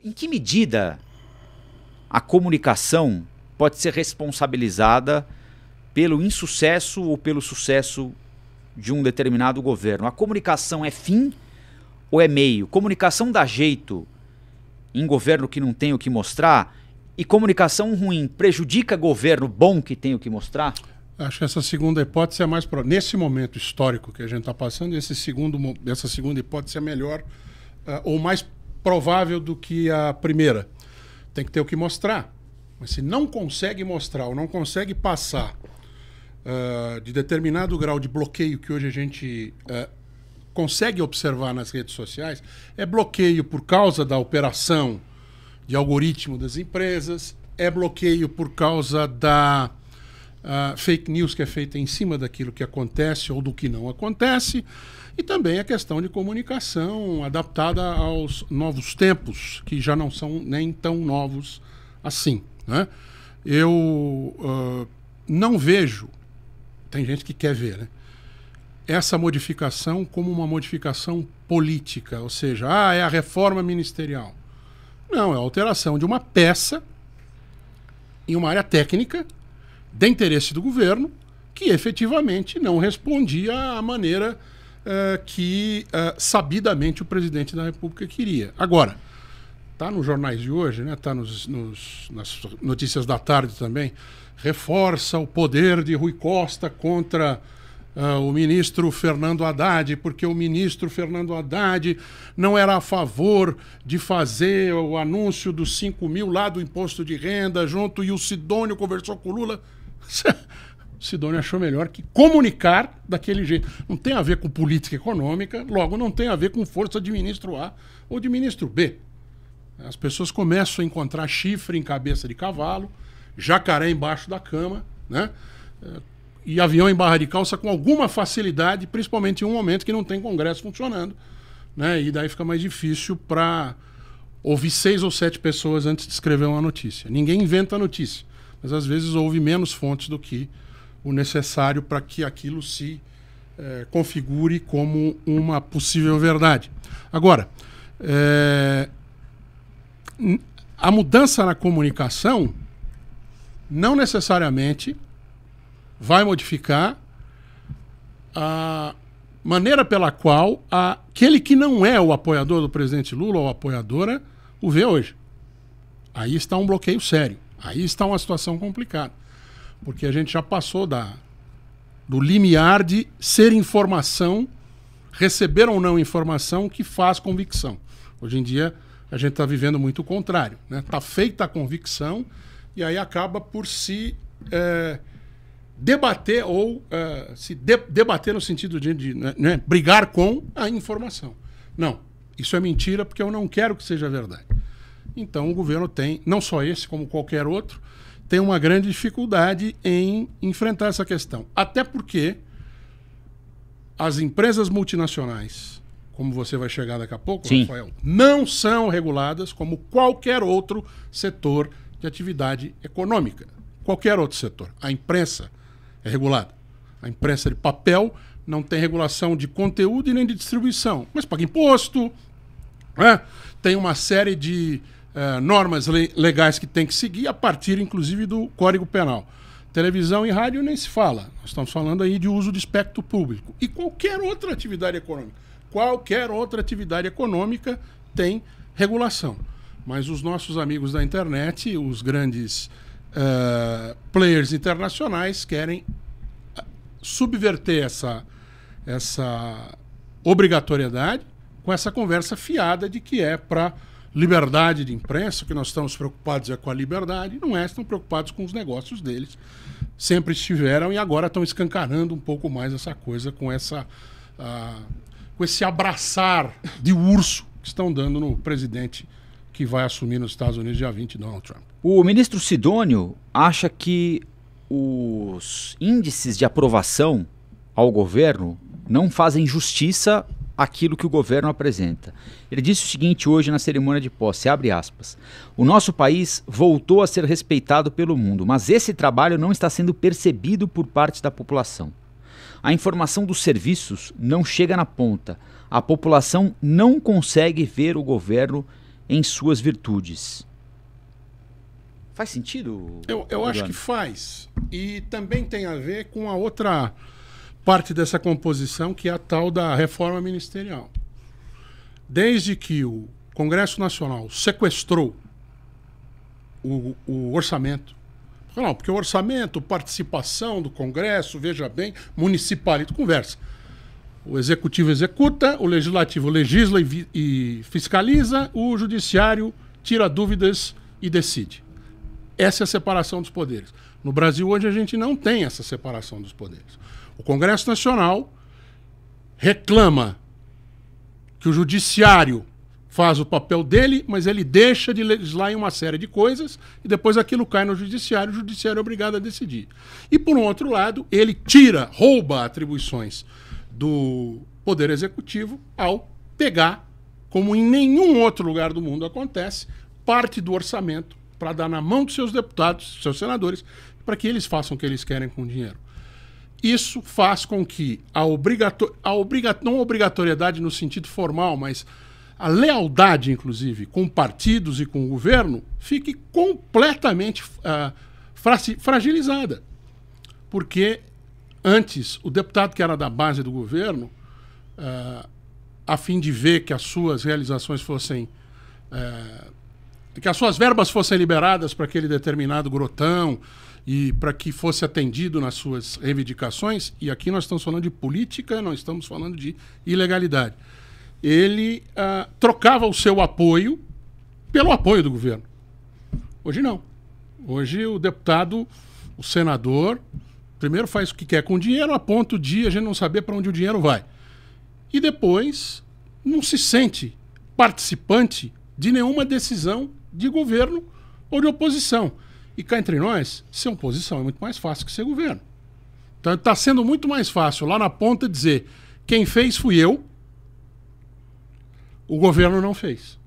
Em que medida a comunicação pode ser responsabilizada pelo insucesso ou pelo sucesso de um determinado governo? A comunicação é fim ou é meio? Comunicação dá jeito em governo que não tem o que mostrar? E comunicação ruim prejudica governo bom que tem o que mostrar? Acho que essa segunda hipótese é mais... Nesse momento histórico que a gente está passando, essa segunda hipótese é melhor ou mais provável do que a primeira. Tem que ter o que mostrar. Mas se não consegue mostrar ou não consegue passar de determinado grau de bloqueio que hoje a gente consegue observar nas redes sociais, é bloqueio por causa da operação de algoritmo das empresas, é bloqueio por causa da fake news que é feita em cima daquilo que acontece ou do que não acontece, e também a questão de comunicação adaptada aos novos tempos, que já não são nem tão novos assim, né? Eu não vejo, tem gente que quer ver, né, essa modificação como uma modificação política, ou seja, é a reforma ministerial. Não, é a alteração de uma peça em uma área técnica de interesse do governo que efetivamente não respondia à maneira que sabidamente o presidente da República queria. Agora, está nos jornais de hoje, né? Está nas notícias da tarde também, reforça o poder de Rui Costa contra o ministro Fernando Haddad, porque o ministro Fernando Haddad não era a favor de fazer o anúncio dos 5 mil lá do imposto de renda junto, e o Sidônio conversou com o Lula. O Sidônio achou melhor que comunicar daquele jeito. Não tem a ver com política econômica, logo não tem a ver com força de ministro A ou de ministro B. As pessoas começam a encontrar chifre em cabeça de cavalo, jacaré embaixo da cama, né? E avião em barra de calça com alguma facilidade, principalmente em um momento que não tem Congresso funcionando, né? E daí fica mais difícil para ouvir 6 ou 7 pessoas antes de escrever uma notícia. Ninguém inventa a notícia, mas às vezes ouve menos fontes do que o necessário para que aquilo se configure como uma possível verdade. Agora, a mudança na comunicação não necessariamente vai modificar a maneira pela qual aquele que não é o apoiador do presidente Lula ou apoiadora o vê hoje. Aí está um bloqueio sério. Aí está uma situação complicada. Porque a gente já passou do limiar de ser informação, receber ou não informação que faz convicção. Hoje em dia a gente está vivendo muito o contrário, né? Está feita a convicção e aí acaba por se debater ou debater no sentido de né, brigar com a informação. Não, isso é mentira porque eu não quero que seja verdade. Então o governo tem, não só esse, como qualquer outro, tem uma grande dificuldade em enfrentar essa questão. Até porque as empresas multinacionais, como você vai chegar daqui a pouco, sim, Rafael, não são reguladas como qualquer outro setor de atividade econômica. Qualquer outro setor. A imprensa é regulada. A imprensa de papel não tem regulação de conteúdo e nem de distribuição, mas paga imposto, né? Tem uma série de normas legais que tem que seguir, a partir, inclusive, do Código Penal. Televisão e rádio nem se fala. Nós estamos falando aí de uso de espectro público. E qualquer outra atividade econômica. Qualquer outra atividade econômica tem regulação. Mas os nossos amigos da internet, os grandes players internacionais, querem subverter essa obrigatoriedade com essa conversa fiada de que é para liberdade de imprensa, que nós estamos preocupados com a liberdade. Não é, estão preocupados com os negócios deles. Sempre estiveram e agora estão escancarando um pouco mais essa coisa com esse abraçar de urso que estão dando no presidente que vai assumir nos Estados Unidos dia 20, Donald Trump. O ministro Sidônio acha que os índices de aprovação ao governo não fazem justiça àquilo que o governo apresenta. Ele disse o seguinte hoje na cerimônia de posse, abre aspas, o nosso país voltou a ser respeitado pelo mundo, mas esse trabalho não está sendo percebido por parte da população. A informação dos serviços não chega na ponta. A população não consegue ver o governo em suas virtudes. Faz sentido? Eu acho que faz. E também tem a ver com a outra parte dessa composição, que é a tal da reforma ministerial. Desde que o Congresso Nacional sequestrou o orçamento, não, porque o orçamento, participação do Congresso, veja bem, municipalidade, conversa. O Executivo executa, o Legislativo legisla e fiscaliza, o Judiciário tira dúvidas e decide. Essa é a separação dos poderes. No Brasil, hoje, a gente não tem essa separação dos poderes. O Congresso Nacional reclama que o Judiciário faz o papel dele, mas ele deixa de legislar em uma série de coisas e depois aquilo cai no Judiciário, o Judiciário é obrigado a decidir. E, por um outro lado, ele rouba atribuições do Poder Executivo ao pegar, como em nenhum outro lugar do mundo acontece, parte do orçamento para dar na mão dos seus deputados, seus senadores, para que eles façam o que eles querem com o dinheiro. Isso faz com que não a obrigatoriedade no sentido formal, mas a lealdade, inclusive, com partidos e com o governo, fique completamente fragilizada. Porque antes, o deputado que era da base do governo, a fim de ver que as suas realizações fossem... que as suas verbas fossem liberadas para aquele determinado grotão e para que fosse atendido nas suas reivindicações, e aqui nós estamos falando de política, nós estamos falando de ilegalidade. Ele trocava o seu apoio pelo apoio do governo. Hoje não. Hoje o deputado, o senador, primeiro faz o que quer com o dinheiro, a ponto de a gente não saber para onde o dinheiro vai. E depois não se sente participante de nenhuma decisão de governo ou de oposição. E cá entre nós, ser oposição é muito mais fácil que ser governo. Então está sendo muito mais fácil lá na ponta dizer: quem fez fui eu, o governo não fez.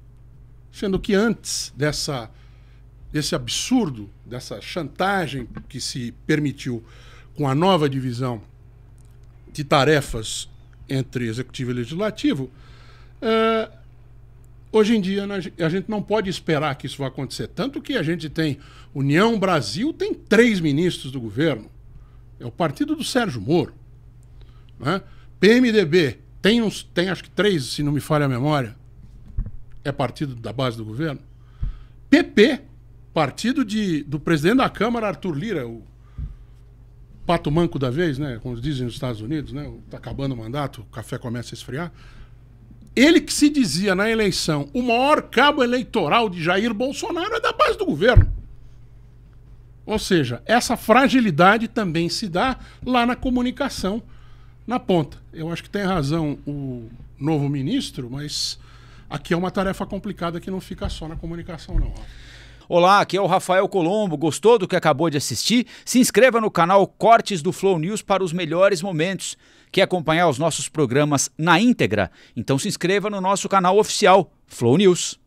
Sendo que antes desse absurdo, dessa chantagem que se permitiu com a nova divisão de tarefas entre Executivo e Legislativo, hoje em dia a gente não pode esperar que isso vá acontecer. Tanto que a gente tem União Brasil, tem 3 ministros do governo. É o partido do Sérgio Moro. Né? PMDB tem acho que 3, se não me falha a memória. É partido da base do governo. PP, partido do presidente da Câmara, Arthur Lira, o pato manco da vez, né? Como dizem nos Estados Unidos, né? Tá acabando o mandato, o café começa a esfriar. Ele que se dizia na eleição o maior cabo eleitoral de Jair Bolsonaro é da base do governo. Ou seja, essa fragilidade também se dá lá na comunicação, na ponta. Eu acho que tem razão o novo ministro, mas aqui é uma tarefa complicada que não fica só na comunicação, não. Olá, aqui é o Rafael Colombo. Gostou do que acabou de assistir? Se inscreva no canal Cortes do Flow News para os melhores momentos. Quer acompanhar os nossos programas na íntegra? Então se inscreva no nosso canal oficial, Flow News.